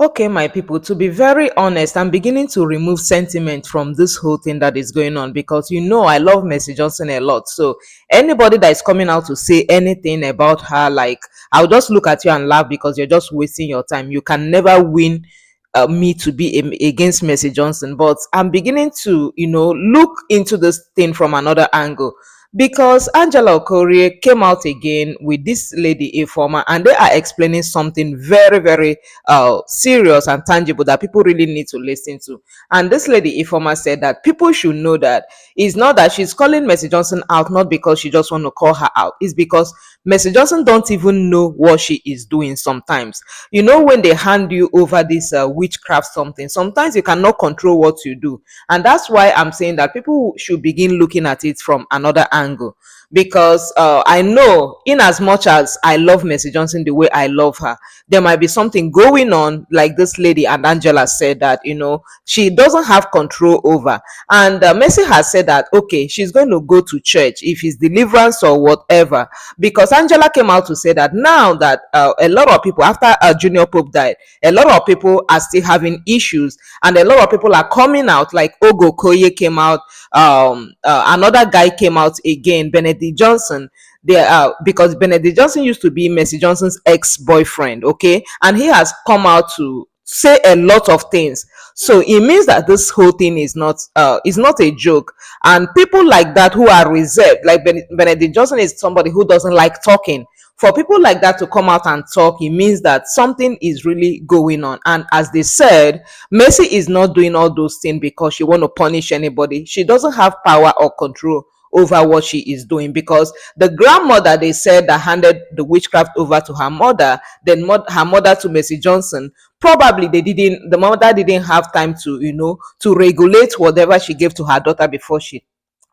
Okay, my people, to be very honest, I'm beginning to remove sentiment from this whole thing that is going on because I love Mercy Johnson a lot. So anybody that is coming out to say anything about her, like, I'll just look at you and laugh because you're just wasting your time. You can never win me to be against Mercy Johnson. But I'm beginning to, look into this thing from another angle because Angela Okorie came out again with this lady Informa, and they are explaining something very, very serious and tangible that people really need to listen to. And this lady Ifoma said that people should know that it's not that she's calling Mercy Johnson out, not because she just want to call her out. It's because Mercy Johnson don't even know what she is doing sometimes. When they hand you over this witchcraft something, sometimes you cannot control what you do. And that's why I'm saying that people should begin looking at it from another angle, because I know, in as much as I love Mercy Johnson the way I love her, there might be something going on, like this lady and Angela said, that she doesn't have control over. And Mercy has said that okay, she's going to go to church if it's deliverance or whatever, because Angela came out to say that now that a lot of people, after Junior Pope died, a lot of people are still having issues, and a lot of people are coming out, like Ogo Koye came out, another guy came out again, Benedict Johnson. There because Benedict Johnson used to be Mercy Johnson's ex-boyfriend, okay, and he has come out to say a lot of things. So it means that this whole thing is not a joke. And people like that who are reserved, like Benedict Johnson is somebody who doesn't like talking. For people like that to come out and talk, it means that something is really going on. And as they said, Mercy is not doing all those things because she want to punish anybody. She doesn't have power or control over what she is doing, because the grandmother, they said, that handed the witchcraft over to her mother, then her mother to Mercy Johnson, probably the mother didn't have time to to regulate whatever she gave to her daughter before she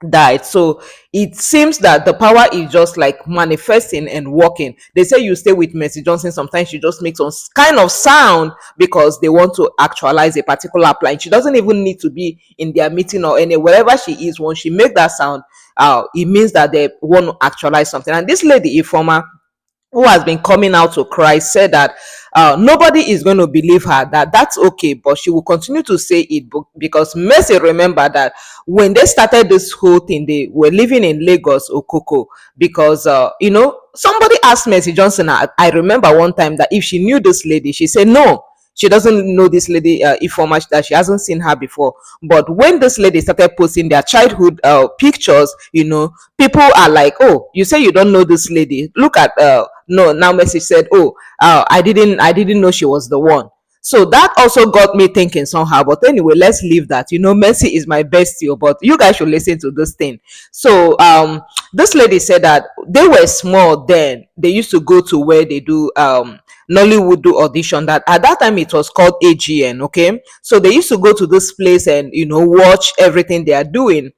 died. So it seems that the power is just like manifesting and working. They say you stay with Mercy Johnson, sometimes she just makes some kind of sound because they want to actualize a particular plan. She doesn't even need to be in their meeting or any wherever she is. When she make that sound, it means that they want to actualize something. And this lady Informa, who has been coming out to Christ, said that nobody is going to believe her, that that's okay, but she will continue to say it because Mercy, remember that when they started this whole thing, they were living in Lagos, Okoko, because somebody asked Mercy Johnson, I remember one time, that if she knew this lady, she said no, she doesn't know this lady Ifeoma, that she hasn't seen her before. But when this lady started posting their childhood pictures, people are like, oh, you say you don't know this lady, look at no, now Mercy said, oh, I didn't know she was the one. So that also got me thinking somehow. But anyway, let's leave that. Mercy is my bestie, but you guys should listen to this thing. So this lady said that they were small then. They used to go to where they do Nollywood do audition. That at that time it was called AGN. Okay, so they used to go to this place and watch everything they are doing.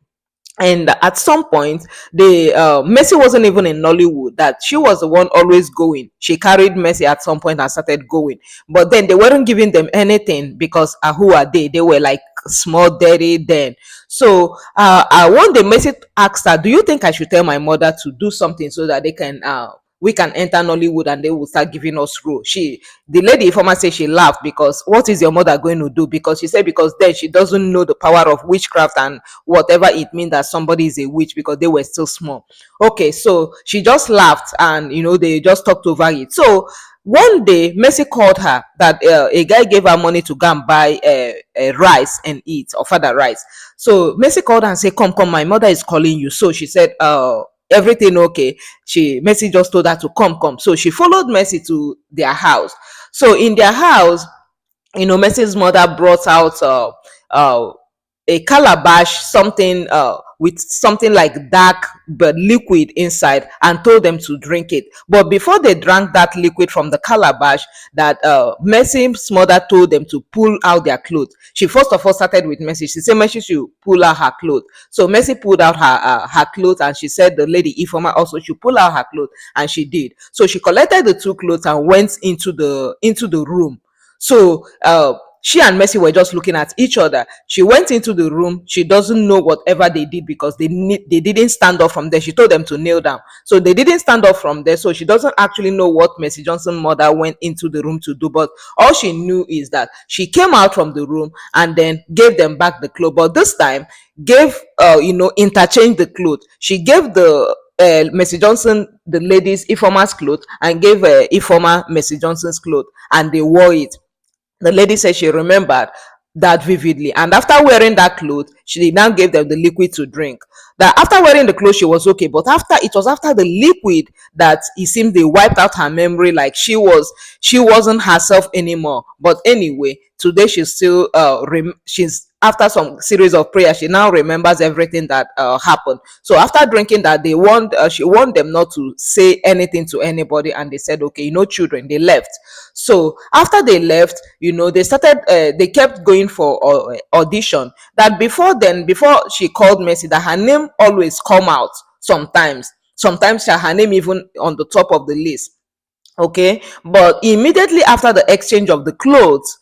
And at some point, the Mercy wasn't even in Nollywood, that she was the one always going. She carried Mercy at some point and started going, but then they weren't giving them anything because who are they were like small daddy then. So one day Mercy asked her, do you think I should tell my mother to do something so that they can we can enter Nollywood and they will start giving us role? The lady informer said she laughed because what is your mother going to do? Because she said because then she doesn't know the power of witchcraft and whatever it means that somebody is a witch, because they were still small. Okay, so she just laughed and they just talked over it. So one day Mercy called her that a guy gave her money to go and buy rice and eat, or father rice. So Mercy called her and said, come, my mother is calling you. So she said, everything okay? Mercy just told her to come. So she followed Mercy to their house. So in their house, Mercy's mother brought out a calabash, something with something like dark but liquid inside, and told them to drink it. But before they drank that liquid from the calabash, that Mercy's mother told them to pull out their clothes. She first of all started with Mercy. She said Mercy should pull out her clothes. So Mercy pulled out her clothes, and she said the lady Ifeoma also should pull out her clothes, and she did. So she collected the two clothes and went into the room. So she and Mercy were just looking at each other. She went into the room. She doesn't know whatever they did because they didn't stand up from there. She told them to kneel down. So they didn't stand up from there. So she doesn't actually know what Mercy Johnson's mother went into the room to do. But all she knew is that she came out from the room and then gave them back the clothes. But this time gave interchanged the clothes. She gave the Mercy Johnson, the ladies, Ifoma's clothes, and gave Ifoma Mercy Johnson's clothes, and they wore it. The lady said she remembered that vividly, and after wearing that cloth, she now gave them the liquid to drink. That after wearing the clothes, she was okay, but after the liquid that it seemed they wiped out her memory, like she wasn't herself anymore. But anyway, today she's still she's after some series of prayer, she now remembers everything that happened. So after drinking that, she warned them not to say anything to anybody, and they said, okay, children, they left. So after they left, they kept going for audition. That before she called Mercy, that her name always come out sometimes her name even on the top of the list. Okay, but immediately after the exchange of the clothes,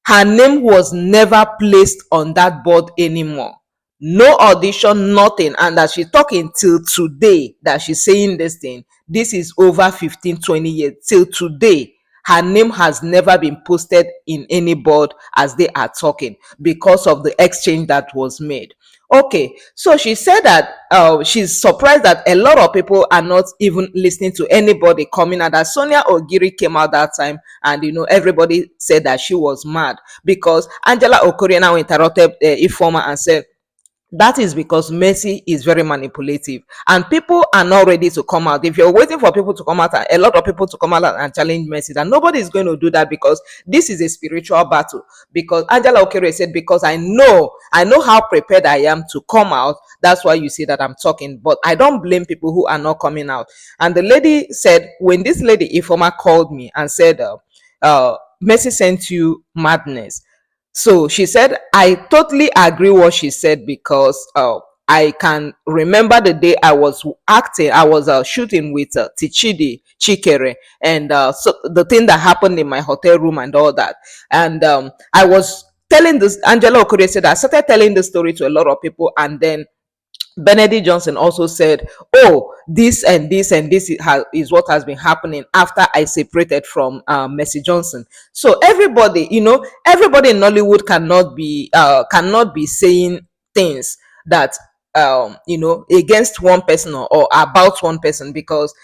her name was never placed on that board anymore. No audition, nothing. And as she's talking till today, that she's saying this thing, this is over 15, 20 years. Till today, her name has never been posted in any board as they are talking because of the exchange that was made. Okay, so she said that she's surprised that a lot of people are not even listening to anybody coming out. That Sonia Ogiri came out that time, and everybody said that she was mad because Angela Okorie now interrupted Ifoma and said, that is because Mercy is very manipulative and people are not ready to come out. If you're waiting for people to come out, a lot of people to come out and challenge Mercy, that nobody is going to do that because this is a spiritual battle. Because Angela Okere said, because I know how prepared I am to come out. That's why you see that I'm talking. But I don't blame people who are not coming out. And the lady said, when this lady Ifoma called me and said, Mercy sent you madness. So she said, I totally agree what she said because I can remember the day I was shooting with Tichidi Chikere, and so the thing that happened in my hotel room and all that. And I was telling this, Angela Okure said, I started telling the story to a lot of people, and then Benedict Johnson also said, oh, this and this and this is what has been happening after I separated from Mercy Johnson. So everybody in Nollywood cannot be saying things that against one person or about one person, because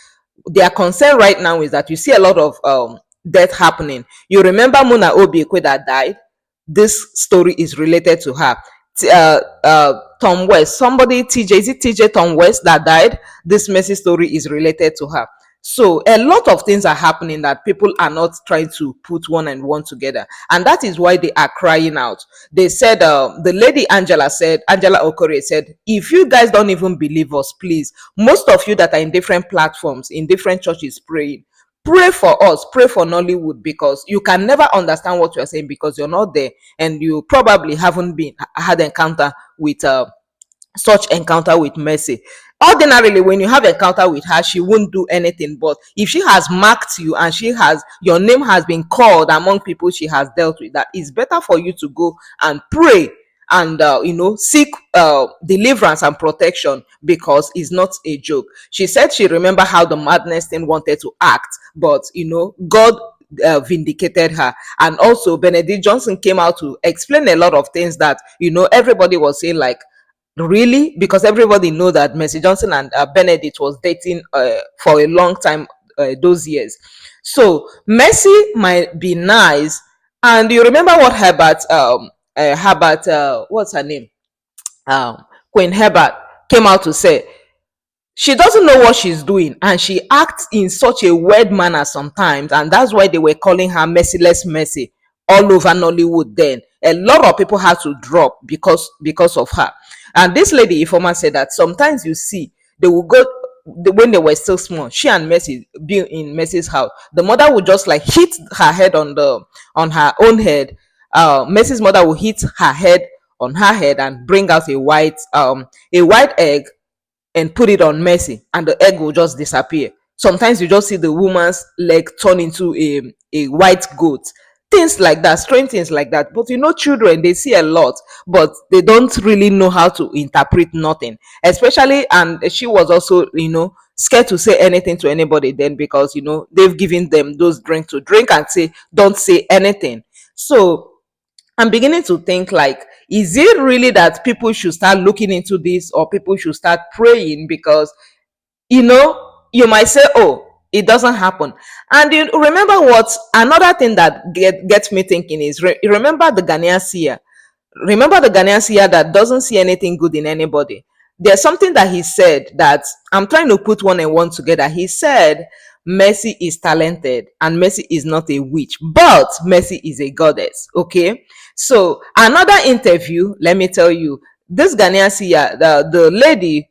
their concern right now is that you see a lot of death happening. You remember Muna Obiekwe that died? This story is related to her. Tom West, somebody, TJ, is it TJ Tom West that died? This Mercy story is related to her. So a lot of things are happening that people are not trying to put one and one together, and that is why they are crying out. They said, the lady Angela Okore said, if you guys don't even believe us, please, most of you that are in different platforms, in different churches praying, pray for us, pray for Nollywood, because you can never understand what you're saying because you're not there, and you probably haven't had encounter with such encounter with Mercy. Ordinarily, when you have encounter with her, she won't do anything. But if she has marked you and your name has been called among people she has dealt with, that is better for you to go and pray and seek deliverance and protection, because it's not a joke. She said she remember how the madness thing wanted to act, but God vindicated her. And also Benedict Johnson came out to explain a lot of things that everybody was saying, like, really, because everybody know that Mercy Johnson and Benedict was dating for a long time those years. So Mercy might be nice, and you remember what Herbert what's her name, Queen Herbert came out to say, she doesn't know what she's doing and she acts in such a weird manner sometimes, and that's why they were calling her Merciless Mercy all over Nollywood. Then a lot of people had to drop because of her. And this lady Ifoma said that sometimes you see they will go, when they were still small, she and Mercy being in Mercy's house, the mother would just like hit her head on her own head. Mercy's mother will hit her head on her head and bring out a white egg and put it on Mercy, and the egg will just disappear. Sometimes you just see the woman's leg turn into a white goat. things like that, strange things like that. But children, they see a lot, but they don't really know how to interpret nothing. Especially, and she was also, scared to say anything to anybody then, because they've given them those drink to drink and say don't say anything. So I'm beginning to think, like, is it really that people should start looking into this, or people should start praying? Because you might say, oh, it doesn't happen. And you remember what another thing that gets me thinking is, remember the Ghanaian seer. Remember the Ghanaian seer that doesn't see anything good in anybody. There's something that he said that I'm trying to put one and one together. He said, Mercy is talented and Mercy is not a witch, but Mercy is a goddess. Okay. So another interview, let me tell you, this Ghanaian seer, the lady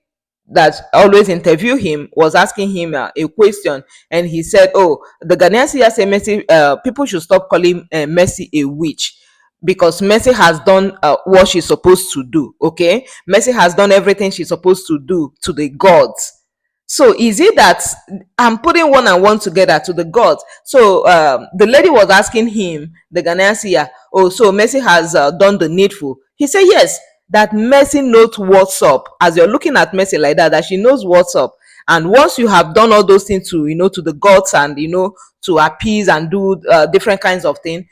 that always interview him was asking him a question, and he said, oh, the Ghanaian seer say Mercy, people should stop calling Mercy a witch, because Mercy has done what she's supposed to do. Okay, Mercy has done everything she's supposed to do to the gods. So is it that I'm putting one and one together to the gods? So the lady was asking him, the Ghanaian seer, oh, so Mercy has done the needful. He said yes, that Mercy knows what's up. As you're looking at Mercy like that she knows what's up. And once you have done all those things to to the gods, and to appease and do different kinds of things,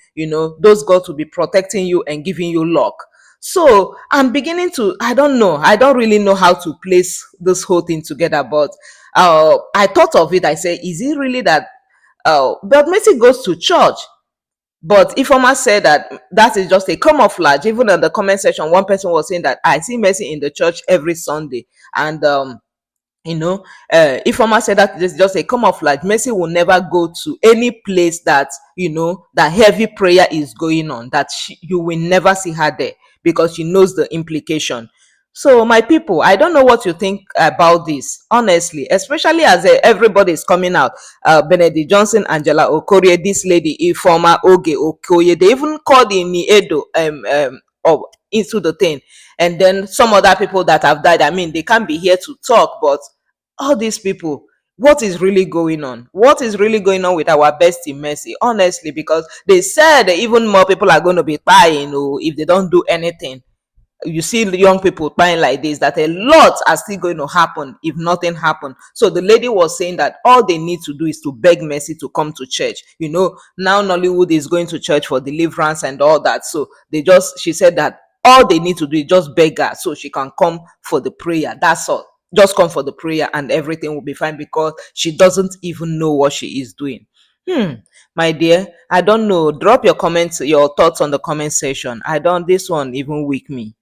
those gods will be protecting you and giving you luck. So I'm beginning to, I don't know, I don't really know how to place this whole thing together. But I thought of it. I said, is it really that but Mercy goes to church? But Ifoma said that that is just a camouflage. Even in the comment section, one person was saying that I see Mercy in the church every Sunday. And Ifoma said that this is just a camouflage. Mercy will never go to any place that that heavy prayer is going on, that you will never see her there, because she knows the implication. So my people, I don't know what you think about this, honestly, especially as everybody is coming out. Benedict Johnson, Angela Okorie, this lady Ifoma Oge Okoye, they even called in Edo into the thing. And then some other people that have died, I mean, they can't be here to talk, but all these people, what is really going on? What is really going on with our bestie Mercy? Honestly, because they said that even more people are going to be dying, if they don't do anything. You see the young people buying like this, that a lot are still going to happen if nothing happened. So the lady was saying that all they need to do is to beg Mercy to come to church. Now Nollywood is going to church for deliverance and all that. So she said that all they need to do is just beg her so she can come for the prayer. That's all. Just come for the prayer and everything will be fine, because she doesn't even know what she is doing. My dear, I don't know. Drop your comments, your thoughts on the comment section. This one even weak me.